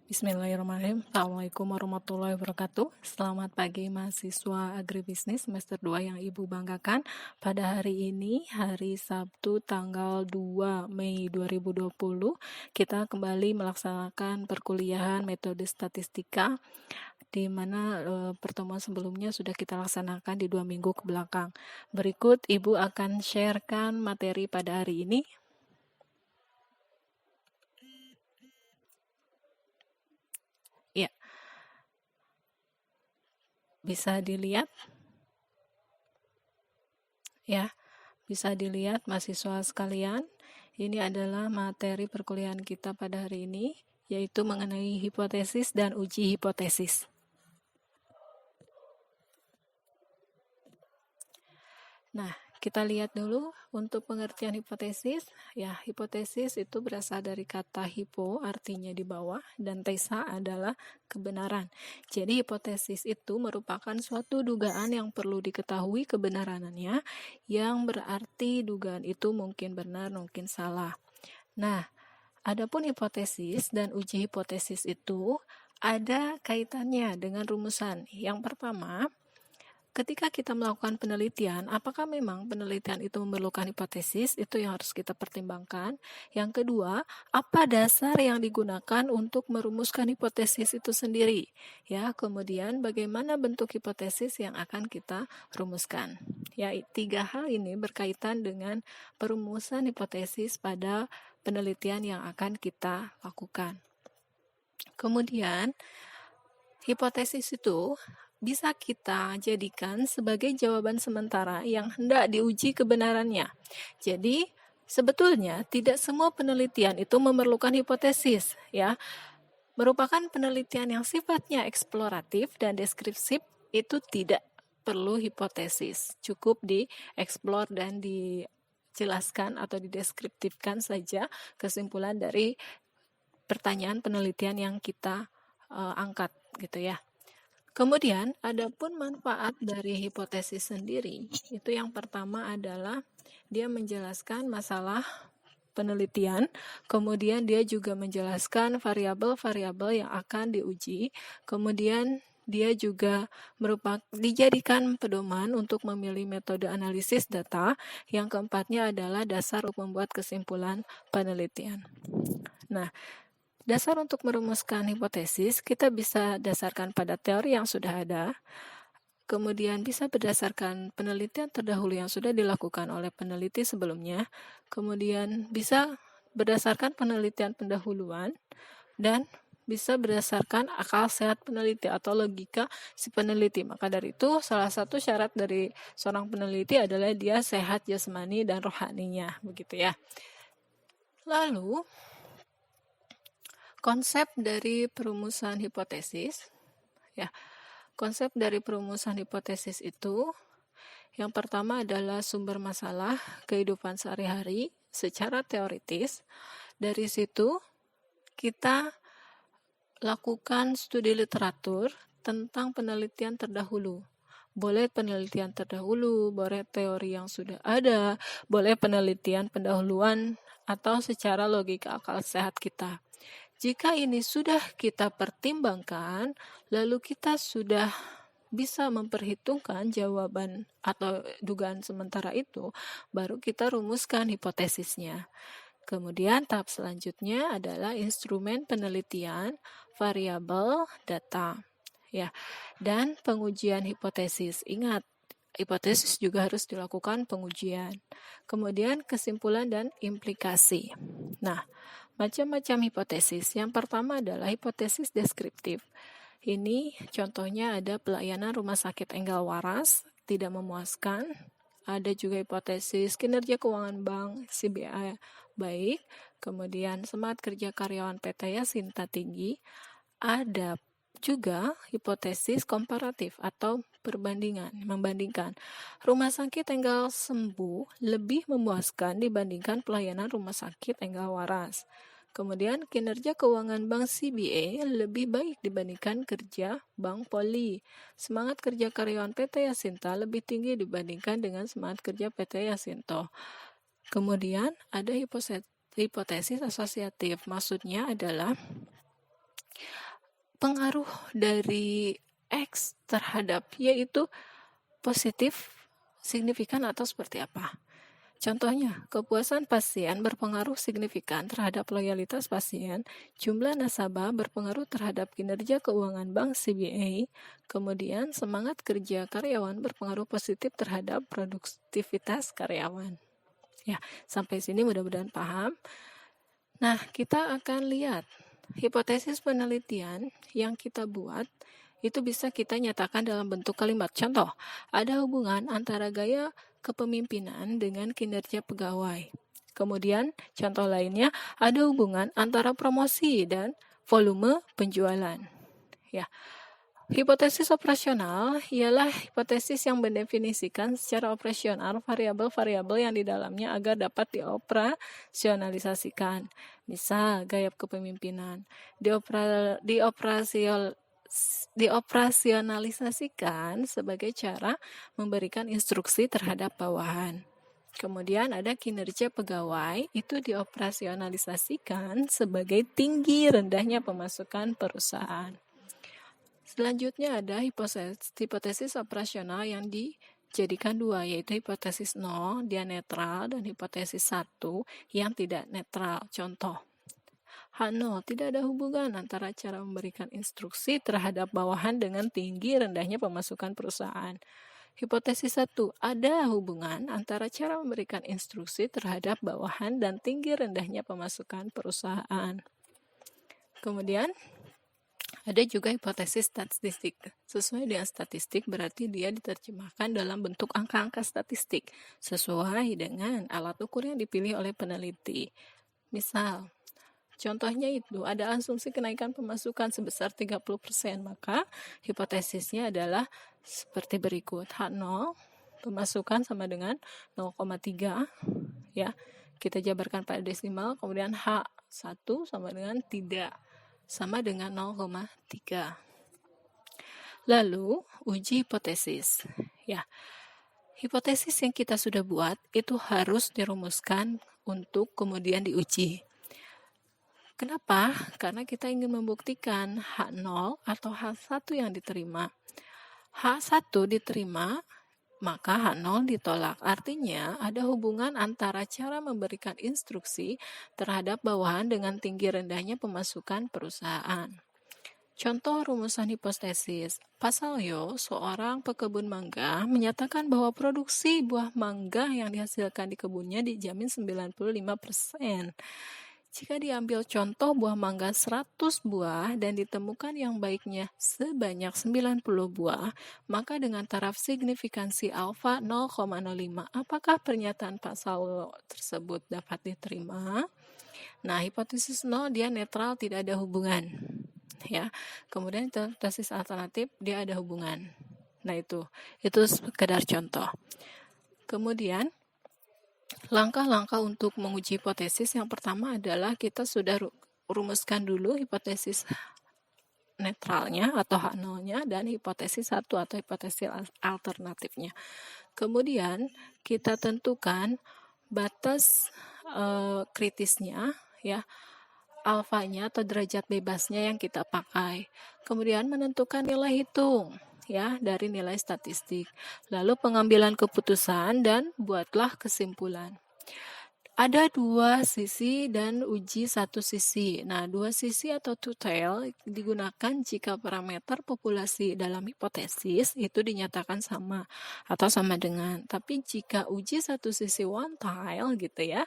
Bismillahirrahmanirrahim. Assalamualaikum warahmatullahi wabarakatuh. Selamat pagi mahasiswa agribisnis semester 2 yang Ibu banggakan. Pada hari ini, hari Sabtu tanggal 2 Mei 2020, kita kembali melaksanakan perkuliahan metode statistika, di mana pertemuan sebelumnya sudah kita laksanakan di 2 minggu ke belakang. Berikut Ibu akan sharekan materi pada hari ini. Ya, bisa dilihat. Ya, bisa dilihat mahasiswa sekalian, ini adalah materi perkuliahan kita pada hari ini, yaitu mengenai hipotesis dan uji hipotesis. Nah, kita lihat dulu untuk pengertian hipotesis. Ya, hipotesis itu berasal dari kata hipo, artinya di bawah, dan tesa adalah kebenaran. Jadi, hipotesis itu merupakan suatu dugaan yang perlu diketahui kebenarannya, yang berarti dugaan itu mungkin benar, mungkin salah. Nah, adapun hipotesis dan uji hipotesis itu ada kaitannya dengan rumusan. Yang pertama, ketika kita melakukan penelitian, apakah memang penelitian itu memerlukan hipotesis? Itu yang harus kita pertimbangkan. Yang kedua, apa dasar yang digunakan untuk merumuskan hipotesis itu sendiri? Ya, kemudian bagaimana bentuk hipotesis yang akan kita rumuskan? Ya, 3 hal ini berkaitan dengan perumusan hipotesis pada penelitian yang akan kita lakukan. Kemudian, hipotesis itu bisa kita jadikan sebagai jawaban sementara yang hendak diuji kebenarannya. Jadi, sebetulnya tidak semua penelitian itu memerlukan hipotesis, ya. Merupakan penelitian yang sifatnya eksploratif dan deskriptif itu tidak perlu hipotesis. Cukup dieksplor dan dijelaskan atau dideskriptifkan saja kesimpulan dari pertanyaan penelitian yang kita angkat gitu ya. Kemudian, adapun manfaat dari hipotesis sendiri, itu yang pertama adalah dia menjelaskan masalah penelitian, kemudian dia juga menjelaskan variabel-variabel yang akan diuji, kemudian dia juga dijadikan pedoman untuk memilih metode analisis data, yang keempatnya adalah dasar untuk membuat kesimpulan penelitian. Nah, dasar untuk merumuskan hipotesis, kita bisa dasarkan pada teori yang sudah ada, kemudian bisa berdasarkan penelitian terdahulu yang sudah dilakukan oleh peneliti sebelumnya, kemudian bisa berdasarkan penelitian pendahuluan, dan bisa berdasarkan akal sehat peneliti atau logika si peneliti. Maka dari itu, salah satu syarat dari seorang peneliti adalah dia sehat jasmani dan rohaninya, begitu ya. Lalu, konsep dari perumusan hipotesis, ya. Konsep dari perumusan hipotesis itu, yang pertama adalah sumber masalah kehidupan sehari-hari secara teoritis. Dari situ, kita lakukan studi literatur tentang penelitian terdahulu. Boleh penelitian terdahulu, boleh teori yang sudah ada, boleh penelitian pendahuluan, atau secara logika akal sehat kita. Jika ini sudah kita pertimbangkan, lalu kita sudah bisa memperhitungkan jawaban atau dugaan sementara itu, baru kita rumuskan hipotesisnya. Kemudian tahap selanjutnya adalah instrumen penelitian, variabel, data. Ya, dan pengujian hipotesis. Ingat, hipotesis juga harus dilakukan pengujian. Kemudian kesimpulan dan implikasi. Nah, macam-macam hipotesis. Yang pertama adalah hipotesis deskriptif. Ini contohnya ada pelayanan rumah sakit Enggal Waras tidak memuaskan. Ada juga hipotesis kinerja keuangan bank CBA baik. Kemudian semangat kerja karyawan PT Yasinta tinggi. Ada juga hipotesis komparatif atau membandingkan. Rumah sakit Enggal Sembuh lebih memuaskan dibandingkan pelayanan rumah sakit Enggal Waras. Kemudian kinerja keuangan bank CBA lebih baik dibandingkan kerja bank Poli. Semangat kerja karyawan PT Yasinta lebih tinggi dibandingkan dengan semangat kerja PT Yasinto. Kemudian ada hipotesis asosiatif, maksudnya adalah pengaruh dari X terhadap Y itu positif, signifikan, atau seperti apa? Contohnya, kepuasan pasien berpengaruh signifikan terhadap loyalitas pasien, jumlah nasabah berpengaruh terhadap kinerja keuangan bank CBA, kemudian semangat kerja karyawan berpengaruh positif terhadap produktivitas karyawan. Ya, sampai sini mudah-mudahan paham. Nah, kita akan lihat hipotesis penelitian yang kita buat itu bisa kita nyatakan dalam bentuk kalimat. Contoh, ada hubungan antara gaya kepemimpinan dengan kinerja pegawai. Kemudian, contoh lainnya, ada hubungan antara promosi dan volume penjualan. Ya. Hipotesis operasional ialah hipotesis yang mendefinisikan secara operasional variabel-variabel yang di dalamnya agar dapat dioperasionalisasikan. Misal, gaya kepemimpinan dioperasionalisasikan sebagai cara memberikan instruksi terhadap bawahan. Kemudian ada kinerja pegawai, itu dioperasionalisasikan sebagai tinggi rendahnya pemasukan perusahaan. Selanjutnya ada hipotesis operasional yang dijadikan dua, yaitu hipotesis 0, dia netral, dan hipotesis 1 yang tidak netral. Contoh, H0, tidak ada hubungan antara cara memberikan instruksi terhadap bawahan dengan tinggi rendahnya pemasukan perusahaan. Hipotesis 1, ada hubungan antara cara memberikan instruksi terhadap bawahan dan tinggi rendahnya pemasukan perusahaan. Kemudian, ada juga hipotesis statistik. Sesuai dengan statistik berarti dia diterjemahkan dalam bentuk angka-angka statistik sesuai dengan alat ukur yang dipilih oleh peneliti. Misal, contohnya itu ada asumsi kenaikan pemasukan sebesar 30%, maka hipotesisnya adalah seperti berikut. H0 pemasukan sama dengan 0,3 ya. Kita jabarkan pada desimal, kemudian H1 sama dengan tidak sama dengan 0,3. Lalu uji hipotesis. Ya. Hipotesis yang kita sudah buat itu harus dirumuskan untuk kemudian diuji. Kenapa? Karena kita ingin membuktikan H0 atau H1 yang diterima. H1 diterima, maka H0 ditolak. Artinya, ada hubungan antara cara memberikan instruksi terhadap bawahan dengan tinggi rendahnya pemasukan perusahaan. Contoh rumusan hipotesis. Pak Salyo, seorang pekebun mangga, menyatakan bahwa produksi buah mangga yang dihasilkan di kebunnya dijamin 95%. Jika diambil contoh buah mangga 100 buah dan ditemukan yang baiknya sebanyak 90 buah, maka dengan taraf signifikansi alfa 0,05, apakah pernyataan Pak Salyo tersebut dapat diterima? Nah, hipotesis 0 dia netral, tidak ada hubungan. Ya. Kemudian hipotesis alternatif dia ada hubungan. Nah, itu sekedar contoh. Kemudian langkah-langkah untuk menguji hipotesis yang pertama adalah kita sudah rumuskan dulu hipotesis netralnya atau H0-nya dan hipotesis 1 atau hipotesis alternatifnya. Kemudian kita tentukan batas kritisnya ya, alfanya atau derajat bebasnya yang kita pakai. Kemudian menentukan nilai hitung ya dari nilai statistik. Lalu pengambilan keputusan dan buatlah kesimpulan. Ada dua sisi dan uji satu sisi. Nah, dua sisi atau two tail digunakan jika parameter populasi dalam hipotesis itu dinyatakan sama atau sama dengan. Tapi jika uji satu sisi one tail gitu ya,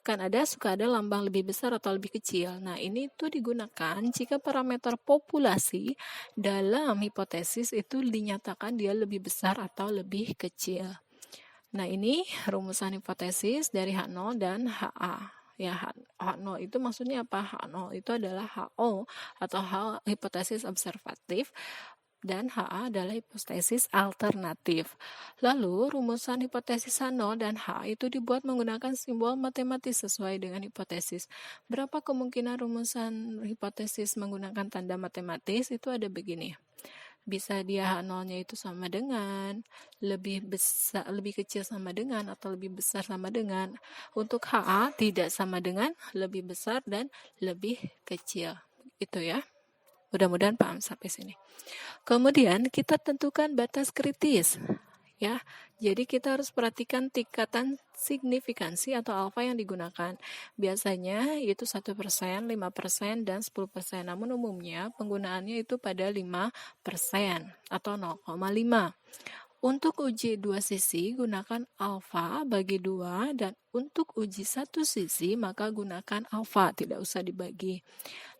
kan suka ada lambang lebih besar atau lebih kecil. Nah, ini tuh digunakan jika parameter populasi dalam hipotesis itu dinyatakan dia lebih besar atau lebih kecil. Nah, ini rumusan hipotesis dari H0 dan HA. Ya, H0 itu maksudnya apa? H0 itu adalah HO atau hipotesis observatif dan HA adalah hipotesis alternatif. Lalu, rumusan hipotesis H0 dan H itu dibuat menggunakan simbol matematis sesuai dengan hipotesis. Berapa kemungkinan rumusan hipotesis menggunakan tanda matematis? Itu ada begini. Bisa dia H0-nya itu sama dengan, lebih besar, lebih kecil sama dengan, atau lebih besar sama dengan. Untuk HA tidak sama dengan, lebih besar dan lebih kecil. Itu ya. Mudah-mudahan paham sampai sini. Kemudian kita tentukan batas kritis. Ya, jadi kita harus perhatikan tingkatan signifikansi atau alfa yang digunakan. Biasanya itu 1%, 5%, dan 10%. Namun umumnya penggunaannya itu pada 5% atau 0,5. Untuk uji dua sisi, gunakan alfa bagi 2, dan untuk uji satu sisi, maka gunakan alfa, tidak usah dibagi.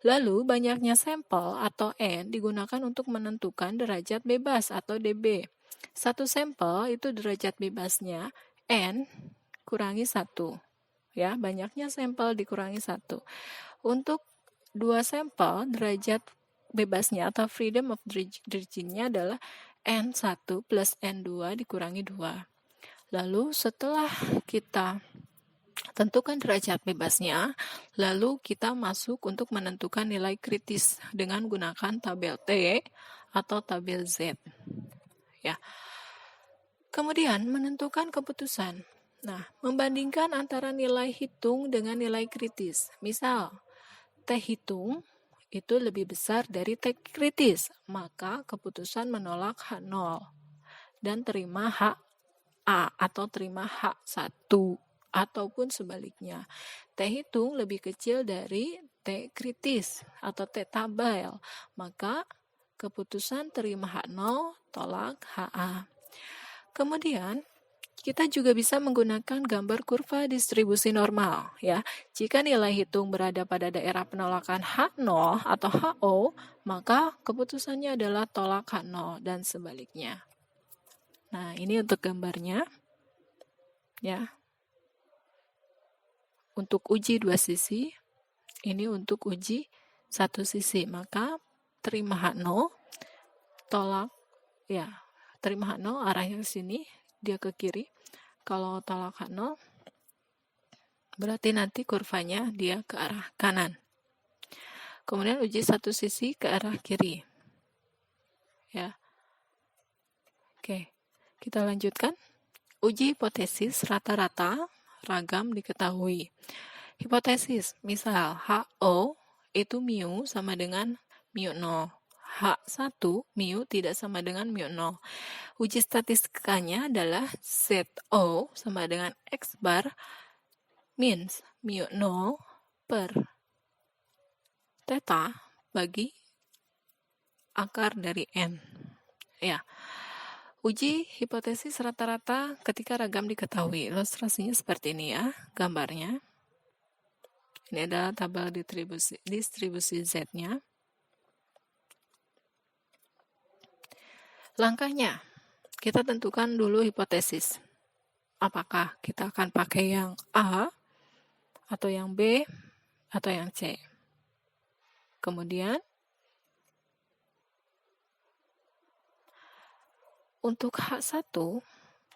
Lalu, banyaknya sampel atau N digunakan untuk menentukan derajat bebas atau dB. Satu sampel itu derajat bebasnya N kurangi 1. Ya, banyaknya sampel dikurangi 1. Untuk 2 sampel, derajat bebasnya atau freedom of origin-nya adalah N1 plus N2 dikurangi 2. Lalu setelah kita tentukan derajat bebasnya, lalu kita masuk untuk menentukan nilai kritis dengan menggunakan tabel T atau tabel Z. Ya. Kemudian menentukan keputusan. Nah, membandingkan antara nilai hitung dengan nilai kritis. Misal, T hitung itu lebih besar dari T kritis, maka keputusan menolak H0 dan terima H A atau terima H1 ataupun sebaliknya. T hitung lebih kecil dari T kritis atau T tabel, maka keputusan terima H0 tolak HA. Kemudian kita juga bisa menggunakan gambar kurva distribusi normal, ya. Jika nilai hitung berada pada daerah penolakan H0 atau HO, maka keputusannya adalah tolak H0 dan sebaliknya. Nah, ini untuk gambarnya. Ya. Untuk uji dua sisi, ini untuk uji satu sisi, maka terima H0, tolak, ya, terima H0 arahnya ke sini, dia ke kiri. Kalau tolak H0, berarti nanti kurvanya dia ke arah kanan. Kemudian uji satu sisi ke arah kiri. Ya. Oke, kita lanjutkan. Uji hipotesis rata-rata ragam diketahui. Hipotesis, misal HO itu mu sama dengan mu 0. H1 mu tidak sama dengan mu 0. Uji statistikanya adalah ZO sama dengan X bar means mu 0 per theta bagi akar dari N. Ya. Uji hipotesis rata-rata ketika ragam diketahui. Ilustrasinya seperti ini ya, gambarnya. Ini adalah tabel distribusi Z-nya. Langkahnya, kita tentukan dulu hipotesis. Apakah kita akan pakai yang A, atau yang B, atau yang C. Kemudian, untuk H1,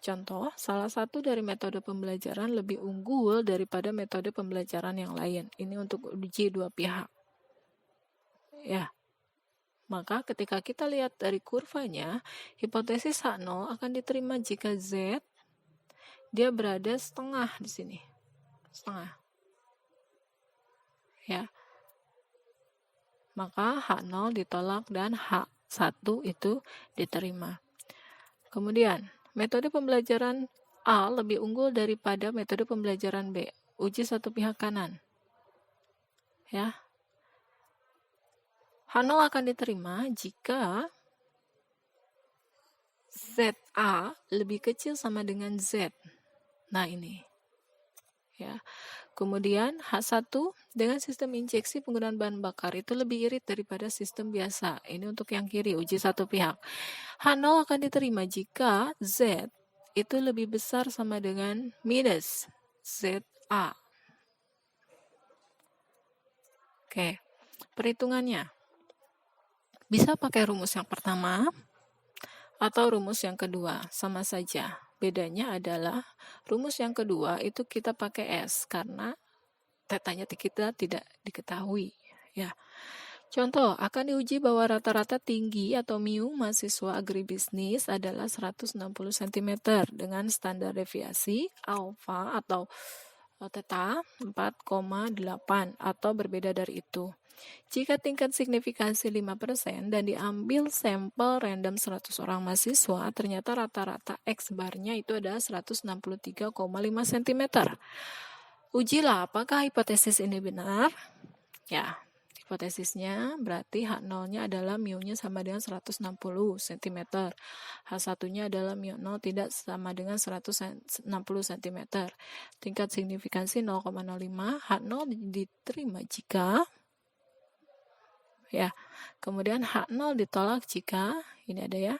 contoh, salah satu dari metode pembelajaran lebih unggul daripada metode pembelajaran yang lain. Ini untuk uji dua pihak. Ya. Maka ketika kita lihat dari kurvanya, hipotesis H0 akan diterima jika Z dia berada setengah di sini. Setengah. Ya. Maka H0 ditolak dan H1 itu diterima. Kemudian, metode pembelajaran A lebih unggul daripada metode pembelajaran B. Uji satu pihak kanan. Ya. H0 akan diterima jika ZA lebih kecil sama dengan Z. Nah, ini. Ya. Kemudian H1 dengan sistem injeksi penggunaan bahan bakar itu lebih irit daripada sistem biasa. Ini untuk yang kiri, uji satu pihak. H0 akan diterima jika Z itu lebih besar sama dengan minus ZA. Oke, perhitungannya. Bisa pakai rumus yang pertama atau rumus yang kedua, sama saja. Bedanya adalah rumus yang kedua itu kita pakai S karena tetanya kita tidak diketahui. Ya. Contoh, akan diuji bahwa rata-rata tinggi atau mu mahasiswa agribisnis adalah 160 cm dengan standar deviasi alfa atau theta 4,8 atau berbeda dari itu. Jika tingkat signifikansi 5% dan diambil sampel random 100 orang mahasiswa, ternyata rata-rata X-barnya itu adalah 163,5 cm. Ujilah apakah hipotesis ini benar. Ya, hipotesisnya berarti H0-nya adalah mu-nya sama dengan 160 cm. H1-nya adalah mu0 tidak sama dengan 160 cm. Tingkat signifikansi 0,05. H0 diterima jika ya. Kemudian H0 ditolak jika ini ada ya.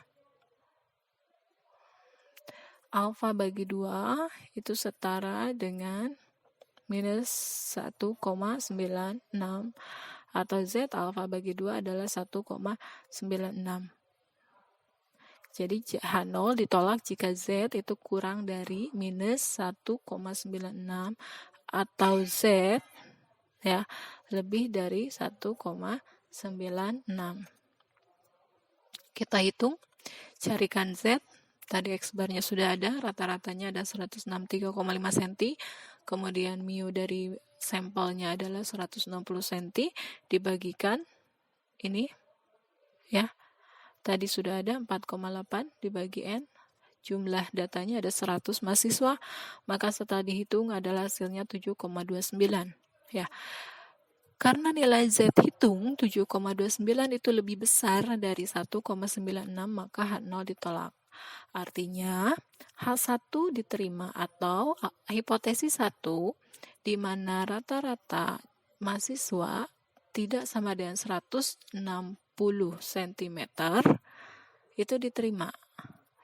Alfa bagi 2 itu setara dengan minus 1,96 atau Z alfa bagi 2 adalah 1,96. Jadi H0 ditolak jika Z itu kurang dari minus 1,96 atau Z ya lebih dari 1,96. Kita hitung, carikan Z. Tadi X-barnya sudah ada, rata-ratanya ada 163,5 cm. Kemudian mu dari sampelnya adalah 160 cm, dibagikan ini ya. Tadi sudah ada 4,8 dibagi N. Jumlah datanya ada 100 mahasiswa, maka setelah dihitung adalah hasilnya 7,29 ya. Karena nilai Z hitung 7,29 itu lebih besar dari 1,96, maka H0 ditolak. Artinya H1 diterima atau hipotesis 1 di mana rata-rata mahasiswa tidak sama dengan 160 cm itu diterima.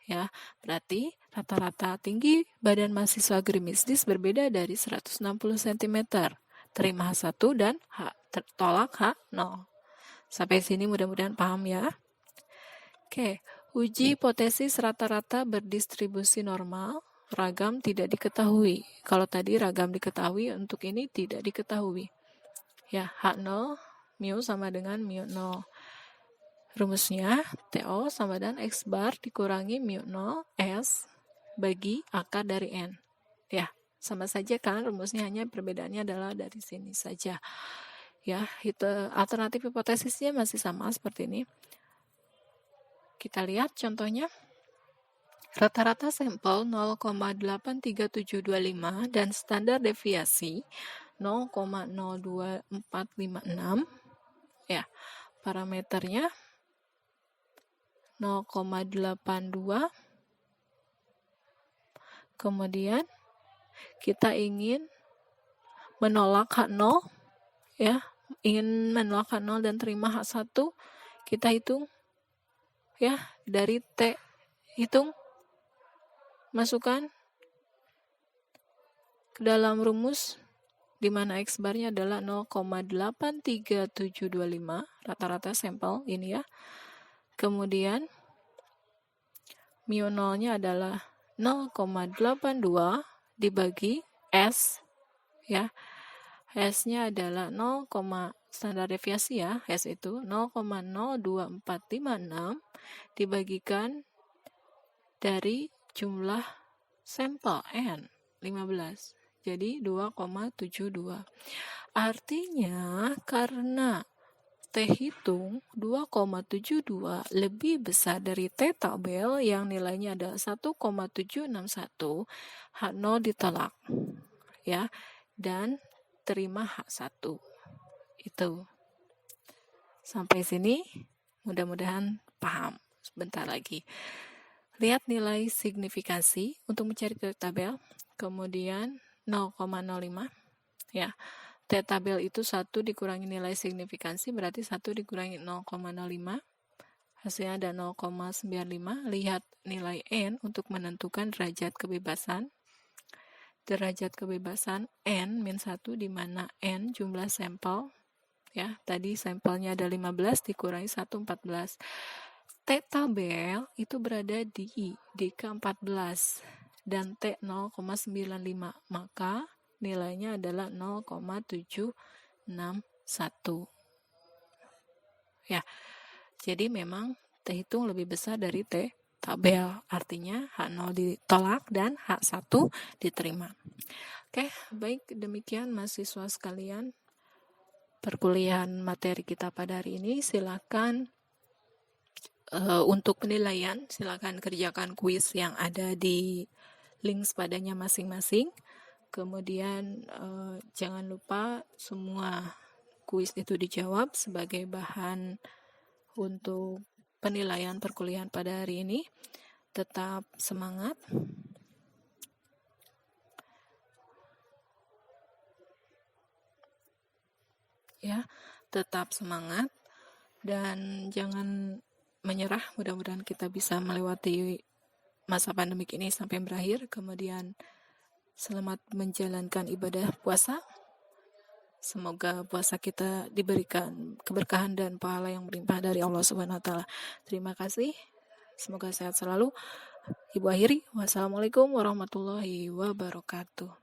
Ya, berarti rata-rata tinggi badan mahasiswa Grimistis berbeda dari 160 cm. Terima H1 dan tolak H0. Sampai sini mudah-mudahan paham ya. Oke. Uji hipotesis rata-rata berdistribusi normal, ragam tidak diketahui. Kalau tadi ragam diketahui, untuk ini tidak diketahui. Ya, H0 mu sama dengan mu0. Rumusnya TO sama dengan X bar dikurangi mu0 S bagi akar dari N. Ya, sama saja kan, rumusnya hanya perbedaannya adalah dari sini saja. Ya, alternatif hipotesisnya masih sama seperti ini. Kita lihat contohnya. Rata-rata sampel 0,83725 dan standar deviasi 0,02456. Ya, parameternya 0,82. Kemudian kita ingin menolak H0 ya, ingin menolak H0 dan terima H1, kita hitung ya, dari T hitung, masukkan ke dalam rumus di mana X barnya adalah 0,83725 rata-rata sampel ini ya. Kemudian mu0-nya adalah 0,82 dibagi S ya. S-nya adalah 0, standar deviasi ya, S itu 0,02456 dibagikan dari jumlah sampel N 15. Jadi 2,72. Artinya karena T hitung 2,72 lebih besar dari T tabel yang nilainya adalah 1,761, H0 ditolak ya, dan terima H1. Itu. Sampai sini mudah-mudahan paham. Sebentar lagi. Lihat nilai signifikansi untuk mencari T tabel. Kemudian 0,05 ya. T tabel itu 1 dikurangi nilai signifikansi berarti 1 dikurangi 0,05. Hasilnya ada 0,95. Lihat nilai N untuk menentukan derajat kebebasan. Derajat kebebasan N-1 di mana N jumlah sampel ya, tadi sampelnya ada 15 dikurangi 1, 14. T tabel itu berada di ke-14 dan T 0,95, maka nilainya adalah 0,761 ya. Jadi memang T hitung lebih besar dari T tabel, artinya H0 ditolak dan H1 diterima. Oke, baik, demikian mahasiswa sekalian. perkuliahan materi kita pada hari ini. Silakan untuk penilaian, silakan kerjakan kuis yang ada di link padanya masing-masing. Kemudian jangan lupa semua kuis itu dijawab sebagai bahan untuk penilaian perkuliahan pada hari ini. Tetap semangat. Ya, tetap semangat dan jangan menyerah. Mudah-mudahan kita bisa melewati masa pandemik ini sampai berakhir. Kemudian selamat menjalankan ibadah puasa. Semoga puasa kita diberikan keberkahan dan pahala yang melimpah dari Allah Subhanahu wa taala. Terima kasih. Semoga sehat selalu. Ibu akhiri, wassalamualaikum warahmatullahi wabarakatuh.